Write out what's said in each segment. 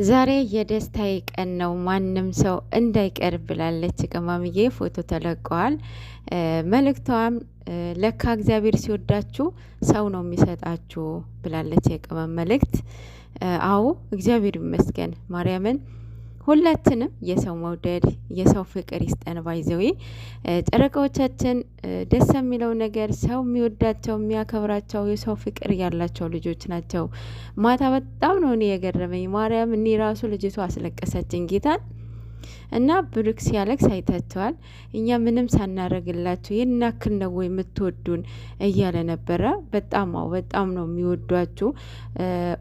ዛሬ የደስታዬ ቀን ነው ማንም ሰው እንዳይቀር ብላለች ቅመምዬ። ፎቶ ተለቀዋል። መልእክቷም ለካ እግዚአብሔር ሲወዳችሁ ሰው ነው የሚሰጣችሁ ብላለች የቅመም መልእክት። አዎ እግዚአብሔር ይመስገን ማርያምን ሁላችንም የሰው መውደድ የሰው ፍቅር ይስጠን። ባይዘዌ ጨረቃዎቻችን ደስ የሚለው ነገር ሰው የሚወዳቸው የሚያከብራቸው የሰው ፍቅር ያላቸው ልጆች ናቸው። ማታ በጣም ነው እኔ የገረመኝ ማርያም፣ እኔ ራሱ ልጅቷ አስለቀሰችኝ ጌታን እና ብሩክ ሲያለቅስ አይታቸዋል። እኛ ምንም ሳናረግላችሁ ይህን ያክል ነው የምትወዱን እያለ ነበረ። በጣም ነው የሚወዷችሁ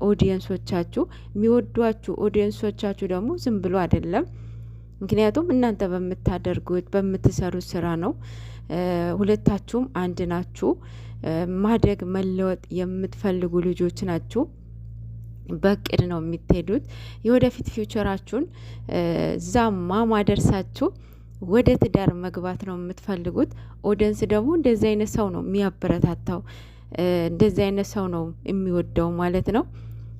ኦዲየንሶቻችሁ። የሚወዷችሁ ኦዲየንሶቻችሁ ደግሞ ዝም ብሎ አይደለም። ምክንያቱም እናንተ በምታደርጉት በምትሰሩት ስራ ነው። ሁለታችሁም አንድ ናችሁ። ማደግ መለወጥ የምትፈልጉ ልጆች ናችሁ። በቅድ ነው የምትሄዱት። የወደፊት ፊውቸራችሁን ዛማ ማደርሳችሁ ወደ ትዳር መግባት ነው የምትፈልጉት። ኦዲየንስ ደግሞ እንደዚህ አይነት ሰው ነው የሚያበረታታው፣ እንደዚህ አይነት ሰው ነው የሚወደው ማለት ነው።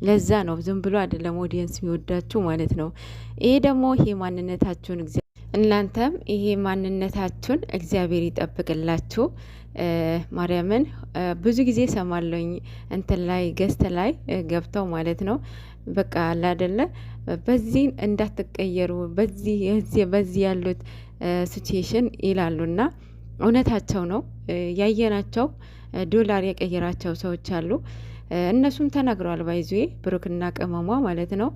ለዛ ነው ዝም ብሎ አይደለም ኦዲየንስ የሚወዳችሁ ማለት ነው። ይሄ ደግሞ ይሄ ማንነታችሁን እናንተም ይሄ ማንነታችሁን እግዚአብሔር ይጠብቅላችሁ። ማርያምን ብዙ ጊዜ ሰማለኝ እንትን ላይ ገስት ላይ ገብተው ማለት ነው። በቃ አላደለ በዚህ እንዳትቀየሩ በዚህ ያሉት ሲቹዌሽን ይላሉና እውነታቸው ነው። ያየናቸው ዶላር የቀየራቸው ሰዎች አሉ። እነሱም ተናግረዋል። ባይዙ ብሩክና ቅመሟ ማለት ነው።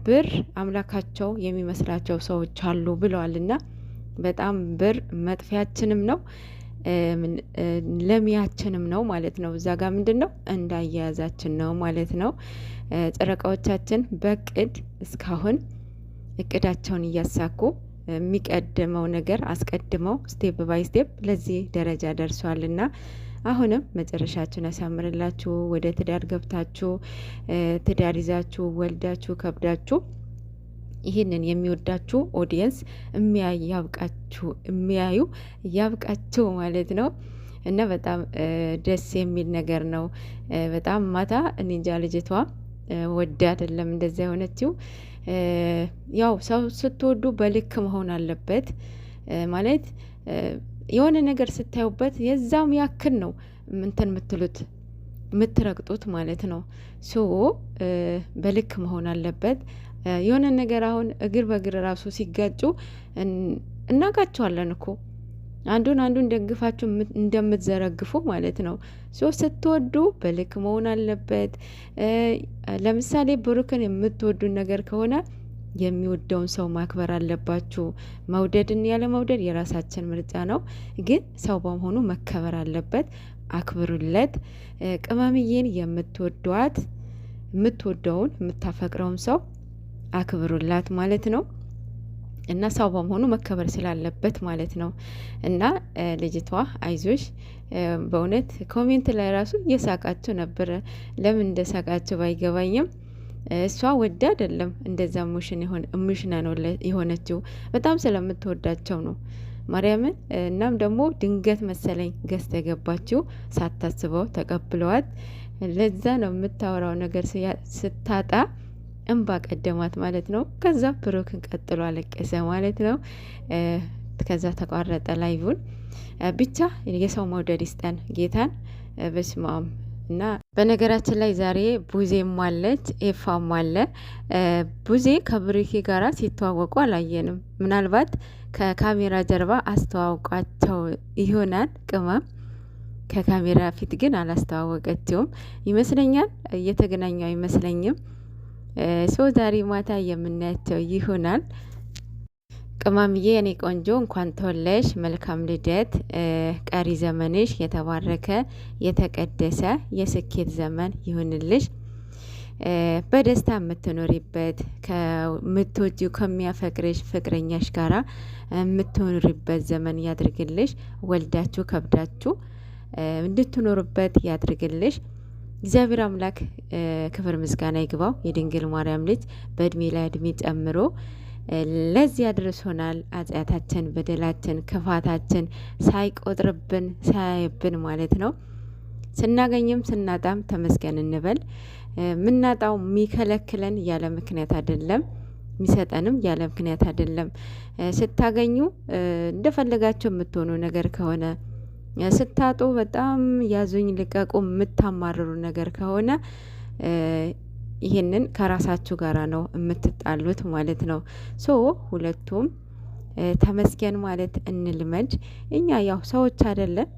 ብር አምላካቸው የሚመስላቸው ሰዎች አሉ ብለዋልና በጣም ብር መጥፊያችንም ነው ለሚያችንም ነው ማለት ነው። እዛ ጋር ምንድን ነው እንዳያያዛችን ነው ማለት ነው። ጨረቃዎቻችን በቅድ እስካሁን እቅዳቸውን እያሳኩ የሚቀድመው ነገር አስቀድመው ስቴፕ ባይ ስቴፕ ለዚህ ደረጃ ደርሷልና አሁንም መጨረሻችሁን ያሳምርላችሁ። ወደ ትዳር ገብታችሁ ትዳር ይዛችሁ ወልዳችሁ ከብዳችሁ ይህንን የሚወዳችሁ ኦዲየንስ የሚያዩ ያብቃችሁ ማለት ነው። እና በጣም ደስ የሚል ነገር ነው። በጣም ማታ እንጃ ልጅቷ ወደ አይደለም እንደዛ የሆነችው። ያው ሰው ስትወዱ በልክ መሆን አለበት ማለት የሆነ ነገር ስታዩበት የዛም ያክል ነው እንትን የምትሉት የምትረግጡት ማለት ነው። ሶ በልክ መሆን አለበት። የሆነ ነገር አሁን እግር በእግር ራሱ ሲጋጩ እናውቃቸዋለን እኮ አንዱን ደግፋችሁ እንደምትዘረግፉ ማለት ነው። ሶ ስትወዱ በልክ መሆን አለበት። ለምሳሌ ብሩክን የምትወዱን ነገር ከሆነ የሚወደውን ሰው ማክበር አለባችሁ። መውደድን ያለ መውደድ የራሳችን ምርጫ ነው፣ ግን ሰው በመሆኑ መከበር አለበት። አክብሩለት። ቅመምዬን የምትወደውን የምታፈቅረውን ሰው አክብሩላት ማለት ነው። እና ሰው በመሆኑ መከበር ስላለበት ማለት ነው። እና ልጅቷ አይዞሽ፣ በእውነት ኮሜንት ላይ ራሱ እየሳቃችሁ ነበረ። ለምን እንደሳቃችሁ ባይገባኝም እሷ ወደ አይደለም እንደዛ ሙሽና ነው የሆነችው፣ በጣም ስለምትወዳቸው ነው ማርያምን። እናም ደግሞ ድንገት መሰለኝ ገዝተ የገባችው ሳታስበው ተቀብለዋት። ለዛ ነው የምታወራው ነገር ስታጣ እንባ ቀደማት ማለት ነው። ከዛ ብሩክን ቀጥሎ አለቀሰ ማለት ነው። ከዛ ተቋረጠ ላይቡን። ብቻ የሰው መውደድ ይስጠን ጌታን በስማም። እና በነገራችን ላይ ዛሬ ቡዜም አለች ኤፋም አለ። ቡዜ ከብሩኬ ጋራ ሲተዋወቁ አላየንም። ምናልባት ከካሜራ ጀርባ አስተዋውቋቸው ይሆናል ቅመም። ከካሜራ ፊት ግን አላስተዋወቀችውም ይመስለኛል። እየተገናኙ አይመስለኝም። ሶ ዛሬ ማታ የምናያቸው ይሆናል። ቅመምዬ የኔ ቆንጆ እንኳን ተወለሽ፣ መልካም ልደት። ቀሪ ዘመንሽ የተባረከ የተቀደሰ የስኬት ዘመን ይሁንልሽ። በደስታ የምትኖሪበት ከምትወጂው ከሚያፈቅርሽ ፍቅረኛሽ ጋራ የምትኖሪበት ዘመን ያድርግልሽ። ወልዳችሁ ከብዳችሁ እንድትኖሩበት ያድርግልሽ። እግዚአብሔር አምላክ ክብር ምስጋና ይግባው። የድንግል ማርያም ልጅ በእድሜ ላይ እድሜ ጨምሮ ለዚህ አድርሶናል። ኃጢአታችን፣ በደላችን፣ ክፋታችን ሳይቆጥርብን ሳያይብን ማለት ነው። ስናገኝም ስናጣም ተመስገን እንበል። ምናጣው የሚከለክለን ያለ ምክንያት አይደለም፣ የሚሰጠንም ያለ ምክንያት አይደለም። ስታገኙ እንደፈለጋቸው የምትሆኑ ነገር ከሆነ ስታጡ በጣም ያዙኝ ልቀቁ የምታማርሩ ነገር ከሆነ ይሄንን ከራሳችሁ ጋራ ነው የምትጣሉት ማለት ነው። ሶ ሁለቱም ተመስገን ማለት እንልመድ። እኛ ያው ሰዎች አይደለን